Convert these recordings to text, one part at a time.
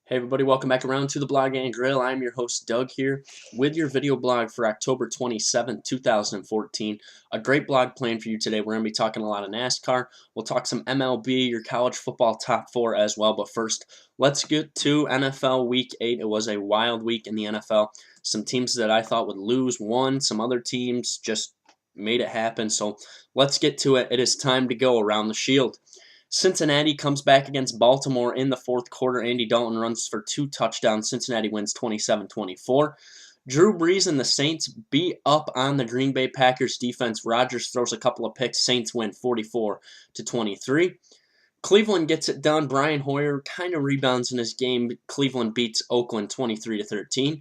Hey everybody, welcome back around to the Blog and Grill. I'm your host Doug here with your video blog for October 27th, 2014. A great blog planned for you today. We're going to be talking a lot of NASCAR. We'll talk some MLB, your college football top four as well. But first, let's get to NFL Week 8. It was a wild week in the NFL. Some teams that I thought would lose won. Some other teams just made it happen. So let's get to it. It is time to go around the Shield. Cincinnati comes back against Baltimore in the fourth quarter. Andy Dalton runs for 2 touchdowns. Cincinnati wins 27-24. Drew Brees and the Saints beat up on the Green Bay Packers defense. Rodgers throws a couple of picks. Saints win 44-23. Cleveland gets it done. Brian Hoyer kind of rebounds in his game. Cleveland beats Oakland 23-13.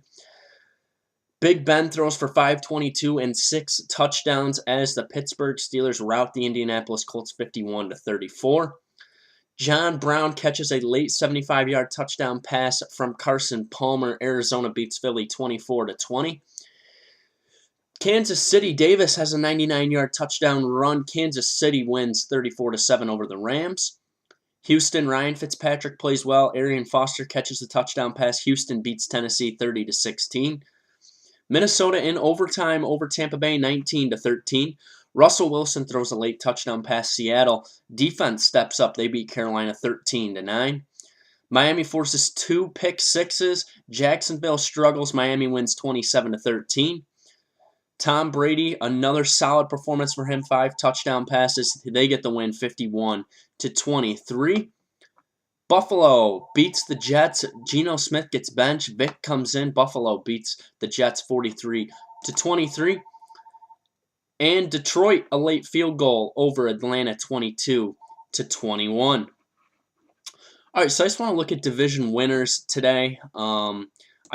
Big Ben throws for 522 and 6 touchdowns as the Pittsburgh Steelers rout the Indianapolis Colts 51-34. John Brown catches a late 75-yard touchdown pass from Carson Palmer. Arizona beats Philly 24-20. Kansas City, Davis has a 99-yard touchdown run. Kansas City wins 34-7 over the Rams. Houston, Ryan Fitzpatrick plays well. Arian Foster catches a touchdown pass. Houston beats Tennessee 30-16. Minnesota in overtime over Tampa Bay 19-13. Russell Wilson throws a late touchdown pass. Seattle defense steps up. They beat Carolina 13-9. Miami forces 2 pick sixes. Jacksonville struggles. Miami wins 27-13. Tom Brady, another solid performance for him. 5 touchdown passes. They get the win 51-23. Buffalo beats the Jets. Geno Smith gets benched. Vic comes in. Buffalo beats the Jets 43-23. And Detroit, a late field goal over Atlanta 22-21. All right, so I just want to look at division winners today. I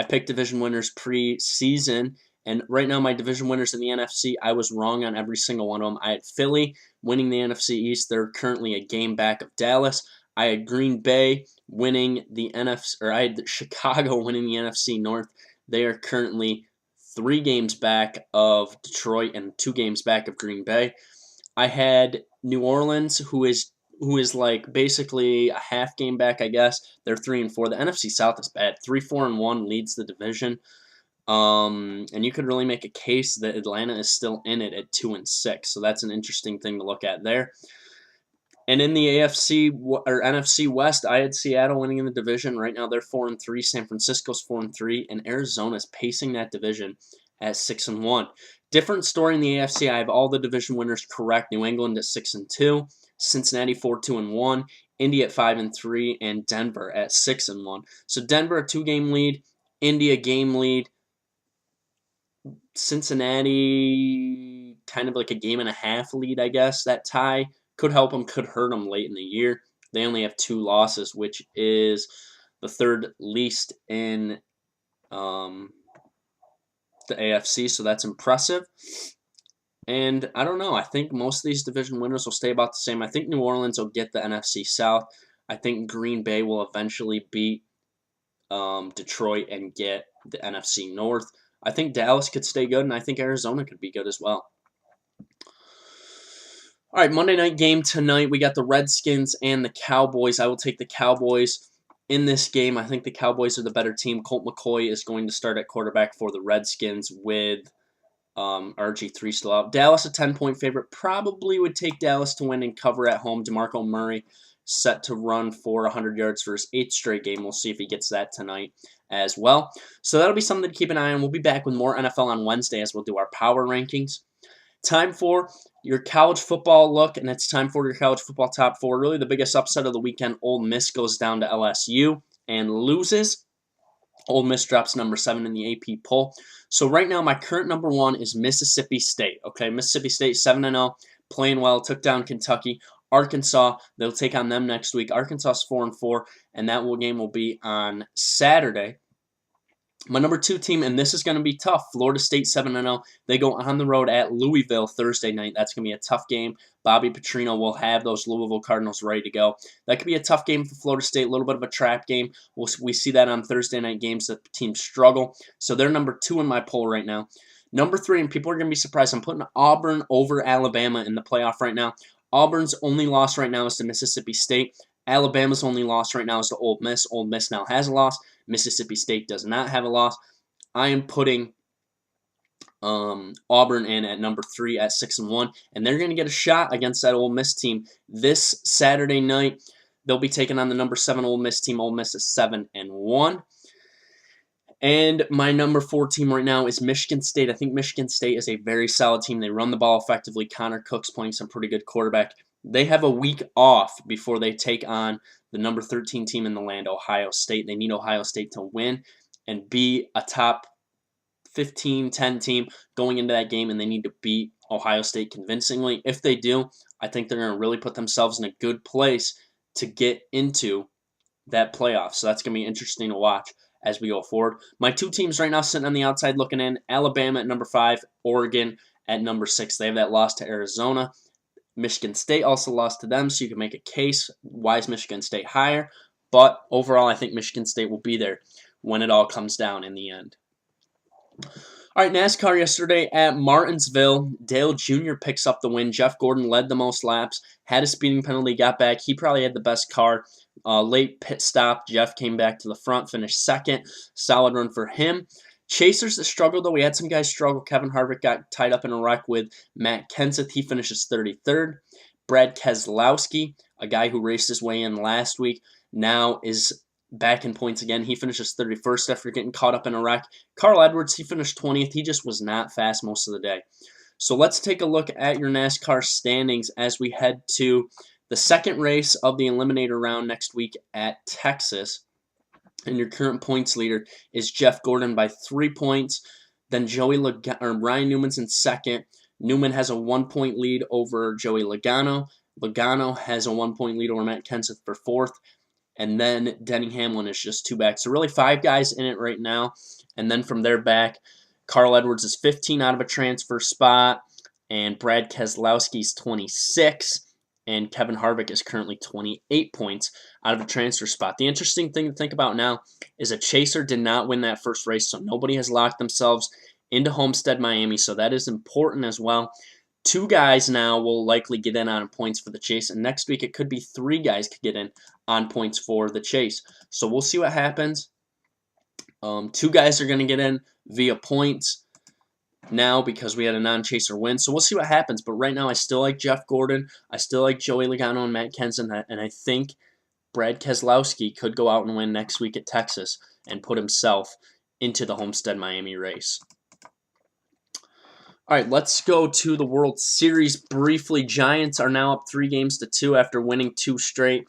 picked division winners pre-season, and right now my division winners in the NFC, I was wrong on every single one of them. I had Philly winning the NFC East. They're currently a game back of Dallas. I had Green Bay winning the NFC, or I had Chicago winning the NFC North. They are currently 3 games back of Detroit and 2 games back of Green Bay. I had New Orleans, who is like basically a half game back, I guess. They're 3-4. The NFC South is bad. 3-4-1 leads the division. And you could really make a case that Atlanta is still in it at 2-6. So that's an interesting thing to look at there. And in the AFC or NFC West, I had Seattle winning in the division. Right now, they're 4-3. San Francisco's 4-3, and Arizona's pacing that division at 6-1. Different story in the AFC. I have all the division winners correct. New England at 6-2, Cincinnati 4-2-1, Indy at 5-3, and Denver at 6-1. So Denver a 2-game lead, Indy a game lead, Cincinnati kind of like a game and a half lead, I guess. That tie could help them, could hurt them late in the year. They only have 2 losses, which is the 3rd least in the AFC, so that's impressive. And I don't know. I think most of these division winners will stay about the same. I think New Orleans will get the NFC South. I think Green Bay will eventually beat Detroit and get the NFC North. I think Dallas could stay good, and I think Arizona could be good as well. All right, Monday night game tonight. We got the Redskins and the Cowboys. I will take the Cowboys in this game. I think the Cowboys are the better team. Colt McCoy is going to start at quarterback for the Redskins with RG3 still out. Dallas, a 10-point favorite. Probably would take Dallas to win and cover at home. DeMarco Murray set to run for 100 yards for his 8th straight game. We'll see if he gets that tonight as well. So that'll be something to keep an eye on. We'll be back with more NFL on Wednesday as we'll do our power rankings. Time for your college football look, and it's time for your college football top 4. Really the biggest upset of the weekend. Ole Miss goes down to LSU and loses. Ole Miss drops number 7 in the AP poll. So right now my current number 1 is Mississippi State. Okay, Mississippi State 7-0, playing well, took down Kentucky. Arkansas, they'll take on them next week. Arkansas is 4-4, and that game will be on Saturday. My number 2 team, and this is going to be tough, Florida State 7-0. They go on the road at Louisville Thursday night. That's going to be a tough game. Bobby Petrino will have those Louisville Cardinals ready to go. That could be a tough game for Florida State, a little bit of a trap game. We see that on Thursday night games that teams struggle. So they're number 2 in my poll right now. Number 3, and people are going to be surprised, I'm putting Auburn over Alabama in the playoff right now. Auburn's only loss right now is to Mississippi State. Alabama's only loss right now is to Ole Miss. Ole Miss now has a loss. Mississippi State does not have a loss. I am putting Auburn in at number 3 at 6-1, and they're going to get a shot against that Ole Miss team this Saturday night. They'll be taking on the number 7 Ole Miss team. Ole Miss is 7-1. And my number 4 team right now is Michigan State. I think Michigan State is a very solid team. They run the ball effectively. Connor Cook's playing some pretty good quarterback. They have a week off before they take on the number 13 team in the land, Ohio State. They need Ohio State to win and be a top 15, 10 team going into that game, and they need to beat Ohio State convincingly. If they do, I think they're going to really put themselves in a good place to get into that playoff. So that's going to be interesting to watch as we go forward. My 2 teams right now sitting on the outside looking in, Alabama at number 5, Oregon at number 6. They have that loss to Arizona. Michigan State also lost to them, so you can make a case. Why is Michigan State higher? But overall, I think Michigan State will be there when it all comes down in the end. All right, NASCAR yesterday at Martinsville. Dale Jr. picks up the win. Jeff Gordon led the most laps, had a speeding penalty, got back. He probably had the best car. Late pit stop. Jeff came back to the front, finished second. Solid run for him. Chasers that struggled, though. We had some guys struggle. Kevin Harvick got tied up in a wreck with Matt Kenseth. He finishes 33rd. Brad Keselowski, a guy who raced his way in last week, now is back in points again. He finishes 31st after getting caught up in a wreck. Carl Edwards, he finished 20th. He just was not fast most of the day. So let's take a look at your NASCAR standings as we head to the second race of the Eliminator round next week at Texas. And your current points leader is Jeff Gordon by 3 points. Then Ryan Newman's in second. Newman has a 1-point lead over Joey Logano. Logano has a 1-point lead over Matt Kenseth for 4th. And then Denny Hamlin is just 2 back. So really 5 guys in it right now. And then from there back, Carl Edwards is 15 out of a transfer spot. And Brad Keselowski's 26. And Kevin Harvick is currently 28 points out of a transfer spot. The interesting thing to think about now is a chaser did not win that first race. So nobody has locked themselves into Homestead, Miami. So that is important as well. 2 guys now will likely get in on points for the chase, and next week it could be 3 guys could get in on points for the chase. So we'll see what happens. 2 guys are going to get in via points now because we had a non-chaser win. So we'll see what happens. But right now I still like Jeff Gordon. I still like Joey Logano and Matt Kenseth, and I think Brad Keselowski could go out and win next week at Texas and put himself into the Homestead Miami race. All right, let's go to the World Series briefly. Giants are now up 3-2 after winning 2 straight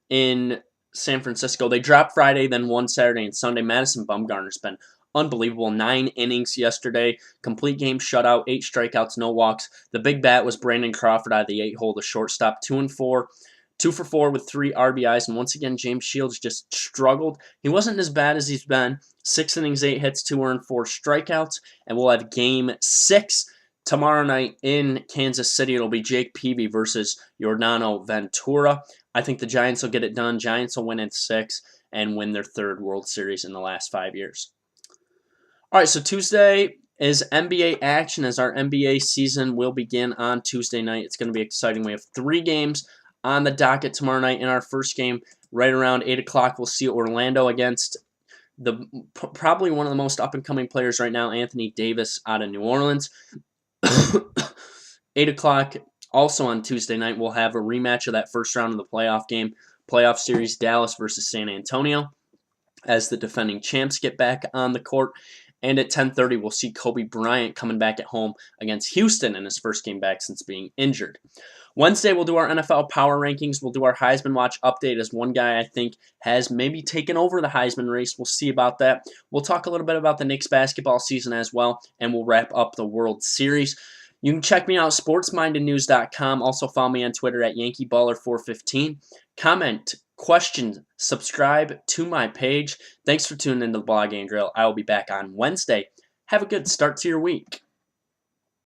in San Francisco. They dropped Friday, then won Saturday and Sunday. Madison Bumgarner's been unbelievable. 9 innings yesterday. Complete game shutout, 8 strikeouts, no walks. The big bat was Brandon Crawford out of the 8-hole, the shortstop. 2-4. 2 for 4 with 3 RBIs. And once again, James Shields just struggled. He wasn't as bad as he's been. 6 innings, 8 hits, 2 earned, 4 strikeouts. And we'll have Game 6 tomorrow night in Kansas City. It'll be Jake Peavy versus Yordano Ventura. I think the Giants will get it done. Giants will win in 6 and win their 3rd World Series in the last 5 years. All right, so Tuesday is NBA action as our NBA season will begin on Tuesday night. It's going to be exciting. We have 3 games on the docket tomorrow night. In our first game, right around 8 o'clock, we'll see Orlando against probably one of the most up-and-coming players right now, Anthony Davis out of New Orleans. 8 o'clock, also on Tuesday night, we'll have a rematch of that first round of the playoff game. Playoff series, Dallas versus San Antonio, as the defending champs get back on the court. And at 10:30, we'll see Kobe Bryant coming back at home against Houston in his first game back since being injured. Wednesday, we'll do our NFL Power Rankings. We'll do our Heisman Watch update as one guy I think has maybe taken over the Heisman race. We'll see about that. We'll talk a little bit about the Knicks basketball season as well, and we'll wrap up the World Series. You can check me out, sportsmindednews.com. Also follow me on Twitter at YankeeBaller415. Comment, question, subscribe to my page. Thanks for tuning into the Blog and Grill. I will be back on Wednesday. Have a good start to your week.